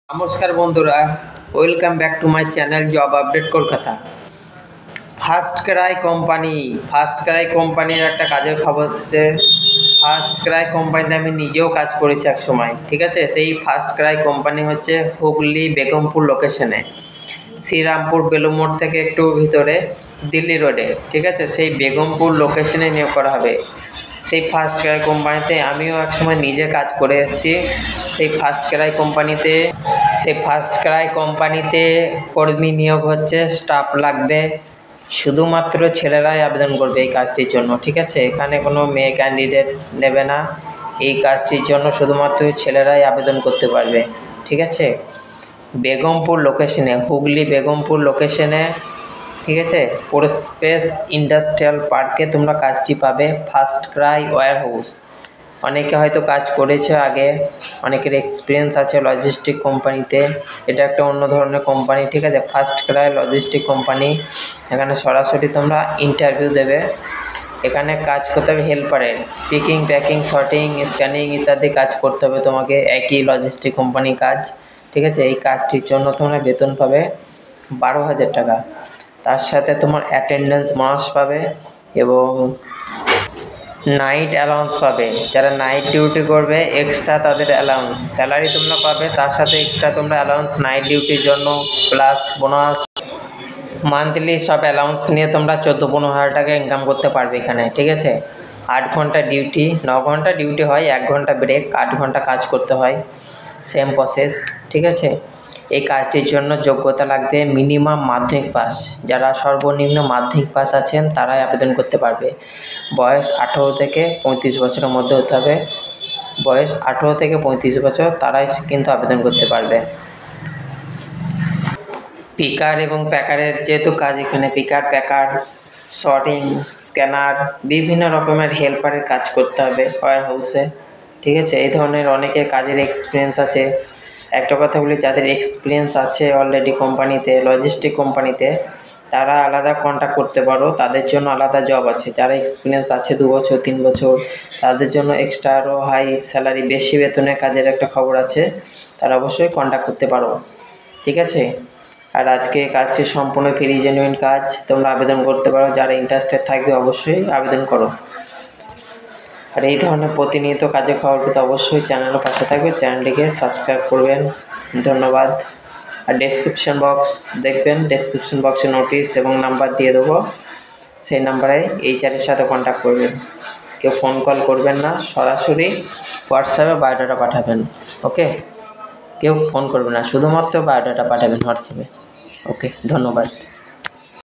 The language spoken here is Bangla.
নমস্কার বন্ধুরা, welcome back to my channel job update Kolkata. First Cry কোম্পানির একটা কাজের খবর এসছে। ফার্স্ট ক্রাই কোম্পানিতে আমি নিজেও কাজ করেছি এক সময়, ঠিক আছে। সেই ফার্স্ট ক্রাই কোম্পানি হচ্ছে হুগলি বেগমপুর লোকেশনে, শ্রীরামপুর বেলুমোড় থেকে একটু ভিতরে, দিল্লি রোডে, ঠিক আছে। সেই বেগমপুর লোকেশনে নিয়োগ করা হবে। সেই ফার্স্ট ক্রাই কোম্পানিতে আমিও একসময় নিজে কাজ করে এসেছি। সেই ফার্স্ট ক্রাই কোম্পানিতে কর্মী নিয়োগ হচ্ছে, স্টাফ লাগবে, শুধুমাত্র ছেলেরাই আবেদন করবে এই কাজটির জন্য, ঠিক আছে। এখানে কোনো মেয়ে ক্যান্ডিডেট নেবে না। এই কাজটির জন্য শুধুমাত্র ছেলেরাই আবেদন করতে পারবে, ঠিক আছে। বেগমপুর লোকেশনে, হুগলি বেগমপুর লোকেশনে, ঠিক আছে। স্পেস ইন্ডাস্ট্রিয়াল পার্কে তোমরা কাজটি পাবে। ফার্স্ট ক্রাই ওয়্যার হাউস, অনেকে হয়তো কাজ করেছে আগে, অনেকের এক্সপিরিয়েন্স আছে লজিস্টিক কোম্পানিতে। এটা একটা অন্য ধরনের কোম্পানি, ঠিক আছে। First Cry logistic company. এখানে সরাসরি তোমরা ইন্টারভিউ দেবে। এখানে কাজ করতে হবে হেল্পারের, পিকিং, প্যাকিং, শর্টিং, স্ক্যানিং ইত্যাদি কাজ করতে হবে তোমাকে, একই লজিস্টিক কোম্পানি কাজ, ঠিক আছে। এই কাজটির জন্য তোমরা বেতন পাবে 12,000 টাকা। তার সাথে তোমার অ্যাটেন্ডেন্স বোনাস পাবে এবং নাইট অ্যালাউন্স পাবে। যারা নাইট ডিউটি করবে এক্সট্রা তাদের অ্যালাউন্স, স্যালারি তোমরা পাবে, তার সাথে এক্সট্রা তোমরা অ্যালাউন্স নাইট ডিউটির জন্য প্লাস বোনাস, মান্থলি সব অ্যালাউন্স নিয়ে তোমরা 14-15 হাজার টাকা ইনকাম করতে পারবে এখানে, ঠিক আছে। 8 ঘন্টা ডিউটি, 9 ঘন্টা ডিউটি হয়, 1 ঘন্টা ব্রেক, 8 ঘন্টা কাজ করতে হয়, সেম প্রসেস, ঠিক আছে। এই কাজটির জন্য যোগ্যতা লাগবে মিনিমাম মাধ্যমিক পাস। যারা সর্বনিম্ন মাধ্যমিক পাস আছেন তারাই আবেদন করতে পারবে। বয়স 18 থেকে 35 বছরের মধ্যে হতে হবে। বয়স 18 থেকে 35 বছর তারাই কিন্তু আবেদন করতে পারবে। পিকার এবং প্যাকারের যেহেতু কাজ, এখানে পিকার, প্যাকার, শর্টিং, স্ক্যানার, বিভিন্ন রকমের হেল্পারের কাজ করতে হবে ওয়্যার হাউসে, ঠিক আছে। এই ধরনের অনেকের কাজের এক্সপিরিয়েন্স আছে। একটা কথা বলি, যাদের এক্সপিরিয়েন্স আছে অলরেডি কোম্পানিতে, লজিস্টিক কোম্পানিতে, তারা আলাদা কন্ট্যাক্ট করতে পারো, তাদের জন্য আলাদা জব আছে। যারা এক্সপিরিয়েন্স আছে 2 বছর 3 বছর, তাদের জন্য এক্সট্রা আরও হাই স্যালারি, বেশি বেতনে কাজের একটা খবর আছে, তারা অবশ্যই কন্ট্যাক্ট করতে পারো, ঠিক আছে। আর আজকে কাজটি সম্পূর্ণ ফ্রি, জেনুইন কাজ, তোমরা আবেদন করতে পারো। যারা ইন্টারেস্টেড থাকবে অবশ্যই আবেদন করো। আর এই ধরনের প্রতিনিয়ত কাজের খবর পেতে অবশ্যই চ্যানেলের পাশে থাকবে, চ্যানেলটিকে সাবস্ক্রাইব করবেন। ধন্যবাদ। আর ডেসক্রিপশন বক্স দেখবেন, ডেসক্রিপশন বক্সে নোটিশ এবং নাম্বার দিয়ে দেবো, সেই নাম্বারে এইচআরের সাথে কন্ট্যাক্ট করবেন। কেউ ফোন কল করবেন না, সরাসরি হোয়াটসঅ্যাপে বায়োডাটা পাঠাবেন, ওকে। কেউ ফোন করবে না, শুধুমাত্র বায়োডাটা পাঠাবেন হোয়াটসঅ্যাপে, ওকে। ধন্যবাদ।